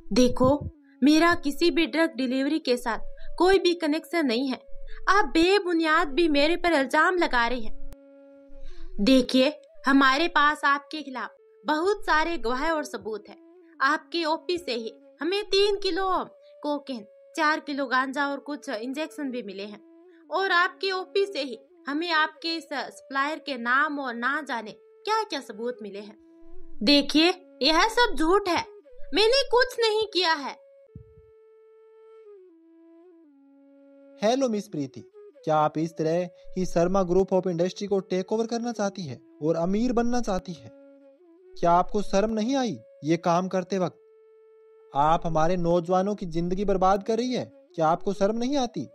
देखो, मेरा किसी भी ड्रग डिलीवरी के साथ कोई भी कनेक्शन नहीं है। आप बेबुनियाद भी मेरे पर इल्जाम लगा रहे हैं। देखिए, हमारे पास आपके खिलाफ बहुत सारे गवाह और सबूत है। आपके ओपी से ही हमें 3 किलो कोकेन, 4 किलो गांजा और कुछ इंजेक्शन भी मिले हैं। और आपके ओपी से ही हमें आपके इस सप्लायर के नाम और ना जाने क्या क्या सबूत मिले हैं। देखिए, यह सब झूठ है। मैंने कुछ नहीं किया है। हेलो मिस प्रीति, क्या आप इस तरह ही शर्मा ग्रुप ऑफ इंडस्ट्री को टेक ओवर करना चाहती है और अमीर बनना चाहती है? क्या आपको शर्म नहीं आई ये काम करते वक्त? आप हमारे नौजवानों की जिंदगी बर्बाद कर रही है। क्या आपको शर्म नहीं आती?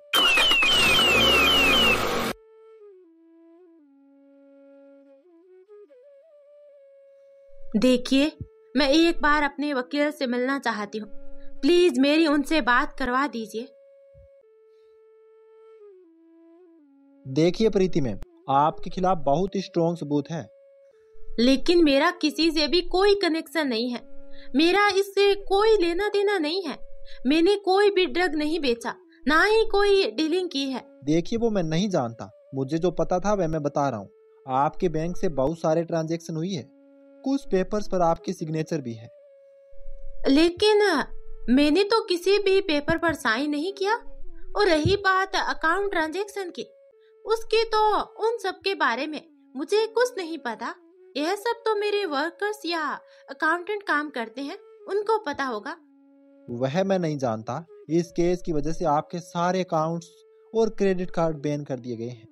देखिए, मैं एक बार अपने वकील से मिलना चाहती हूँ। प्लीज मेरी उनसे बात करवा दीजिए। देखिए प्रीति मैम, आपके खिलाफ बहुत स्ट्रॉन्ग सबूत है। लेकिन मेरा किसी से भी कोई कनेक्शन नहीं है। मेरा इससे कोई लेना देना नहीं है। मैंने कोई भी ड्रग नहीं बेचा, ना ही कोई डीलिंग की है। देखिए, वो मैं नहीं जानता। मुझे जो पता था वह मैं बता रहा हूँ। आपके बैंक से बहुत सारे ट्रांजैक्शन हुई है। कुछ पेपर्स पर आपकी सिग्नेचर भी है। लेकिन मैंने तो किसी भी पेपर पर साइन नहीं किया। और रही बात अकाउंट ट्रांजैक्शन की, उसकी तो उन सब के बारे में मुझे कुछ नहीं पता। यह सब तो मेरे वर्कर्स या अकाउंटेंट काम करते हैं, उनको पता होगा। वह मैं नहीं जानता। इस केस की वजह से आपके सारे अकाउंट्स और क्रेडिट कार्ड बैन कर दिए गए हैं।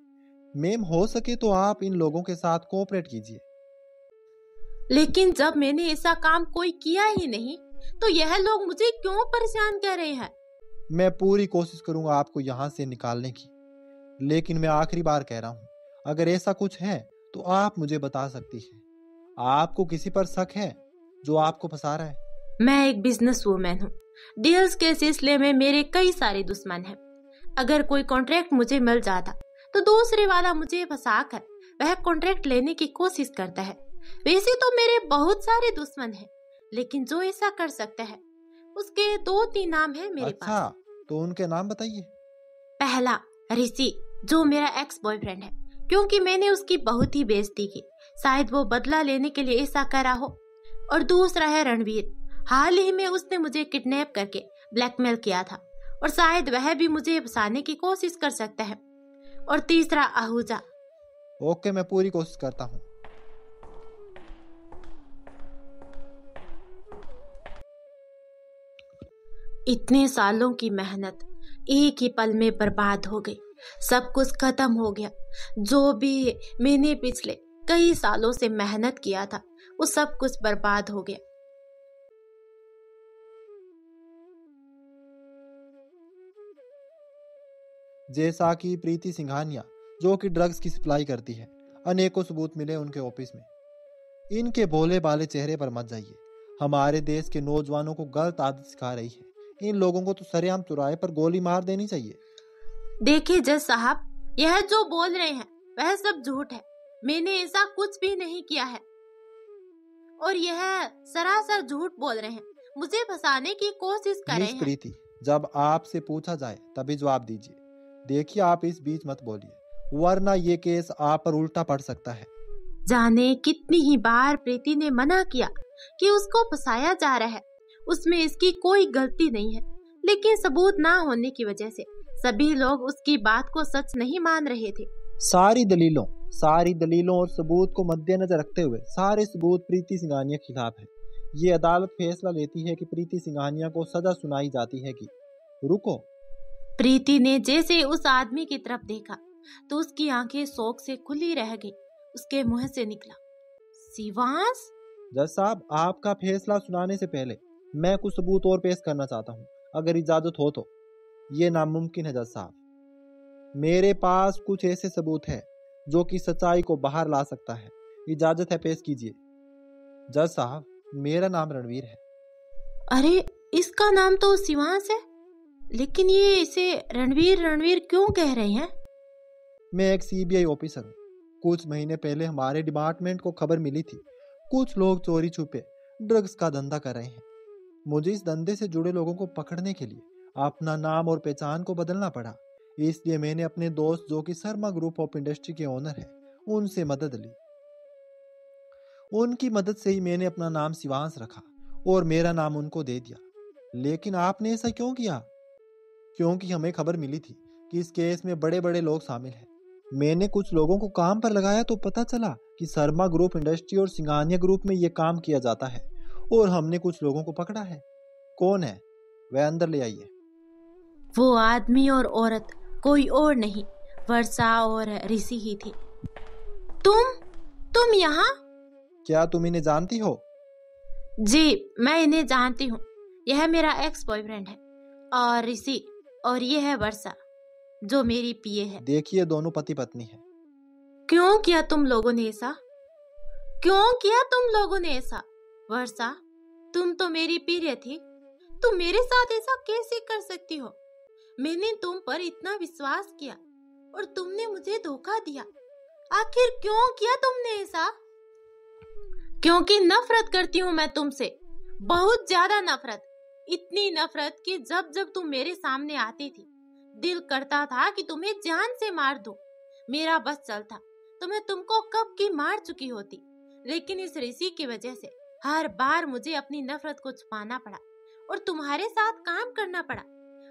मैम, हो सके तो आप इन लोगों के साथ कोऑपरेट कीजिए। लेकिन जब मैंने ऐसा काम कोई किया ही नहीं, तो यह लोग मुझे क्यों परेशान कर रहे हैं? मैं पूरी कोशिश करूंगा आपको यहाँ से निकालने की, लेकिन मैं आखिरी बार कह रहा हूँ, अगर ऐसा कुछ है तो आप मुझे बता सकती है। आपको किसी पर शक है जो आपको फंसा रहा है? मैं एक बिजनेस वूमेन हूँ। डील्स के सिलसिले में मेरे कई सारे दुश्मन हैं। अगर कोई कॉन्ट्रैक्ट मुझे मिल जाता तो दूसरे वाला मुझे फंसा कर वह कॉन्ट्रैक्ट लेने की कोशिश करता है। वैसे तो मेरे बहुत सारे दुश्मन हैं, लेकिन जो ऐसा कर सकता है उसके 2-3 नाम है मेरे पास। अच्छा, तो उनके नाम बताइए। पहला, ऋषि, जो मेरा एक्स बॉयफ्रेंड है, क्योंकि मैंने उसकी बहुत ही बेइज्जती की। शायद वो बदला लेने के लिए ऐसा करा हो। और दूसरा है रणवीर। हाल ही में उसने मुझे किडनैप करके ब्लैकमेल किया था और शायद वह भी मुझे फंसाने की कोशिश कर सकता है। और तीसरा आहूजा। ओके, मैं पूरी कोशिश करता हूँ। इतने सालों की मेहनत एक ही पल में बर्बाद हो गई। सब कुछ खत्म हो गया। जो भी मैंने पिछले कई सालों से मेहनत किया था, वो सब कुछ बर्बाद हो गया। जैसा कि प्रीति सिंघानिया, जो कि ड्रग्स की सप्लाई करती है, अनेकों सबूत मिले उनके ऑफिस में। इनके भोले भाले चेहरे पर मत जाइए। हमारे देश के नौजवानों को गलत आदत सिखा रही है। इन लोगों को तो सरेआम चौराहे पर गोली मार देनी चाहिए। देखिए जज साहब, यह जो बोल रहे हैं वह सब झूठ है। मैंने ऐसा कुछ भी नहीं किया है और यह सरासर झूठ बोल रहे हैं। मुझे फंसाने की कोशिश कर रहे मिस हैं। प्रीति, जब आपसे पूछा जाए तभी जवाब दीजिए। देखिए, आप इस बीच मत बोलिए, वरना ये केस आप पर उल्टा पड़ सकता है। जाने कितनी ही बार प्रीति ने मना किया कि उसको फंसाया जा रहा है, उसमें इसकी कोई गलती नहीं है। लेकिन सबूत ना होने की वजह से सभी लोग उसकी बात को सच नहीं मान रहे थे। सारी दलीलों और सबूत को मद्देनजर रखते हुए सारे सबूत प्रीति सिंघानिया के खिलाफ है। ये अदालत फैसला लेती है कि प्रीति सिंघानिया को सजा सुनाई जाती है कि रुको। प्रीति ने जैसे उस आदमी की तरफ देखा तो उसकी आंखें शौक से खुली रह गई। उसके मुंह से निकला, शिवांश। जज साहब, आपका फैसला सुनाने से पहले मैं कुछ सबूत और पेश करना चाहता हूँ, अगर इजाजत हो तो। ये नामुमकिन है जज साहब। मेरे पास कुछ ऐसे सबूत हैं जो कि सच्चाई को बाहर ला सकता है। इजाजत है, पेश कीजिए। जज साहब, मेरा नाम रणवीर है। अरे, इसका नाम तो शिवांश है, लेकिन ये इसे रणवीर क्यों कह रहे हैं? मैं एक सीबीआई ऑफिसर हूँ। कुछ महीने पहले हमारे डिपार्टमेंट को खबर मिली थी कुछ लोग चोरी छुपे ड्रग्स का धंधा कर रहे हैं। मुझे इस धंधे से जुड़े लोगों को पकड़ने के लिए अपना नाम और पहचान को बदलना पड़ा। इसलिए मैंने अपने दोस्त जो कि शर्मा ग्रुप ऑफ इंडस्ट्री के ओनर है उनसे मदद ली। उनकी मदद से ही मैंने अपना नाम शिवांश रखा और मेरा नाम उनको दे दिया। लेकिन आपने ऐसा क्यों किया? क्योंकि हमें खबर मिली थी कि इस केस में बड़े बड़े लोग शामिल हैं। मैंने कुछ लोगों को काम पर लगाया तो पता चला कि शर्मा ग्रुप इंडस्ट्री और सिंघानिया ग्रुप में यह काम किया जाता है और हमने कुछ लोगों को पकड़ा है। कौन है वह? अंदर ले आइए। वो आदमी और औरत कोई और नहीं, वर्षा और ऋषि ही थे। तुम यहाँ? क्या तुम इन्हें जानती हो? जी, मैं इन्हें जानती हूँ। यह मेरा एक्स बॉयफ्रेंड है और ऋषि, और ये है वर्षा जो मेरी पीए है। देखिए, दोनों पति पत्नी है। क्यों किया तुम लोगों ने ऐसा? क्यों किया तुम लोगों ने ऐसा? वर्षा, तुम तो मेरी प्रिय थी, तुम मेरे साथ ऐसा कैसे कर सकती हो? मैंने तुम पर इतना विश्वास किया और तुमने मुझे धोखा दिया। आखिर क्यों किया तुमने ऐसा? क्योंकि नफरत करती हूँ मैं तुमसे, बहुत ज्यादा नफरत। इतनी नफरत कि जब जब तुम मेरे सामने आती थी दिल करता था कि तुम्हें जान से मार दूं। मेरा बस चलता तो मैं तुमको कब की मार चुकी होती, लेकिन इस ऋषि की वजह से हर बार मुझे अपनी नफरत को छुपाना पड़ा और तुम्हारे साथ काम करना पड़ा।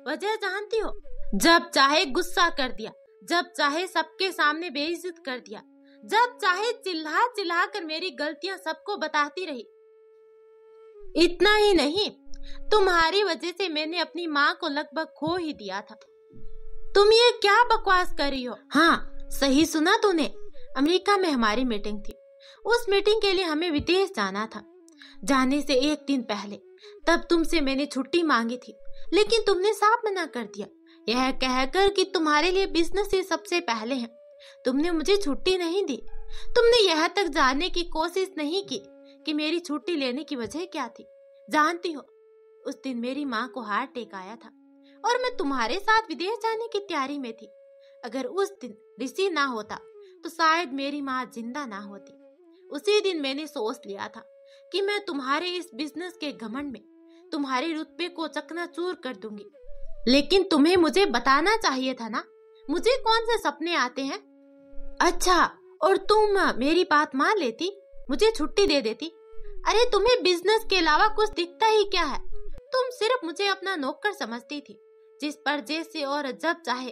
वजह जानती हो? जब चाहे गुस्सा कर दिया, जब चाहे सबके सामने बेइज्जत कर दिया, जब चाहे चिल्ला चिल्ला कर मेरी गलतियां सबको बताती रही। इतना ही नहीं, तुम्हारी वजह से मैंने अपनी माँ को लगभग खो ही दिया था। तुम ये क्या बकवास कर रही हो? हाँ, सही सुना तूने। अमेरिका में हमारी मीटिंग थी। उस मीटिंग के लिए हमें विदेश जाना था। जाने से एक दिन पहले तब तुमसे मैंने छुट्टी मांगी थी, लेकिन तुमने साफ मना कर दिया, यह कहकर कि तुम्हारे लिए बिजनेस ही सबसे पहले है। तुमने मुझे छुट्टी नहीं दी। तुमने यह तक जानने की कोशिश नहीं की कि मेरी छुट्टी लेने की वजह क्या थी। जानती हो, उस दिन मेरी माँ को हार्ट अटैक आया था और मैं तुम्हारे साथ विदेश जाने की तैयारी में थी। अगर उस दिन ऋषि ना होता तो शायद मेरी माँ जिंदा ना होती। उसी दिन मैंने सोच लिया था कि मैं तुम्हारे इस बिजनेस के घमंड में तुम्हारे रुतबे को चकनाचूर कर दूंगी। लेकिन तुम्हें मुझे बताना चाहिए था ना, मुझे कौन से सपने आते हैं। अच्छा, और तुम मेरी बात मान लेती, मुझे छुट्टी दे देती। अरे तुम्हें बिजनेस के अलावा कुछ दिखता ही क्या है? तुम सिर्फ मुझे अपना नौकर समझती थी, जिस पर जैसे और जब चाहे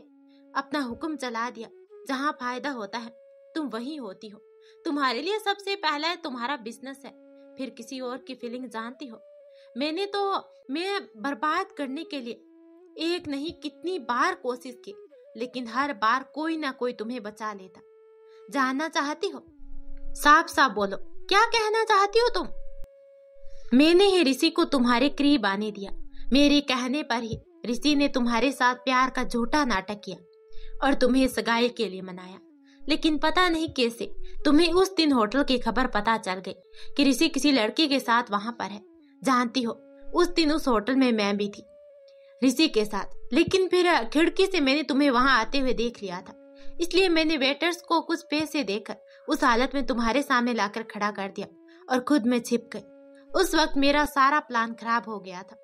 अपना हुक्म चला दिया। जहाँ फायदा होता है तुम वही होती हो। तुम्हारे लिए सबसे पहला तुम्हारा बिजनेस है, फिर किसी और की फीलिंग। जानती हो, मैं बर्बाद करने के लिए एक नहीं कितनी बार कोशिश की, लेकिन हर बार कोई ना कोई तुम्हें बचा लेता। जानना चाहती हो? साफ साफ बोलो, क्या कहना चाहती हो तुम? मैंने ही ऋषि को तुम्हारे करीब आने दिया। मेरे कहने पर ही ऋषि ने तुम्हारे साथ प्यार का झूठा नाटक किया और तुम्हें सगाई के लिए मनाया। लेकिन पता नहीं कैसे तुम्हें उस दिन होटल की खबर पता चल गई कि ऋषि किसी लड़की के साथ वहां पर है। जानती हो, उस दिन उस होटल में मैं भी थी ऋषि के साथ, लेकिन फिर खिड़की से मैंने तुम्हें वहां आते हुए देख लिया था। इसलिए मैंने वेटर्स को कुछ पैसे देकर उस हालत में तुम्हारे सामने लाकर खड़ा कर दिया और खुद में छिप गई। उस वक्त मेरा सारा प्लान खराब हो गया था,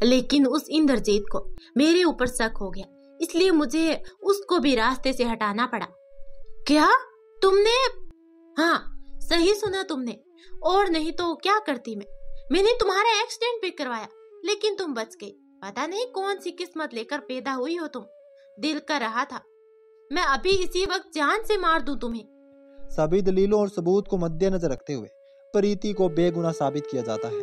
लेकिन उस इंद्रजीत को मेरे ऊपर शक हो गया, इसलिए मुझे उसको भी रास्ते से हटाना पड़ा। क्या तुमने? हाँ, सही सुना तुमने, और नहीं तो क्या करती मैंने तुम्हारा एक्सीडेंट भी करवाया, लेकिन तुम बच गई। पता नहीं कौन सी किस्मत लेकर पैदा हुई हो तुम। दिल कर रहा था मैं अभी इसी वक्त जान से मार दूं तुम्हें। सभी दलीलों और सबूत को मद्देनजर रखते हुए प्रीति को बेगुनाह साबित किया जाता है।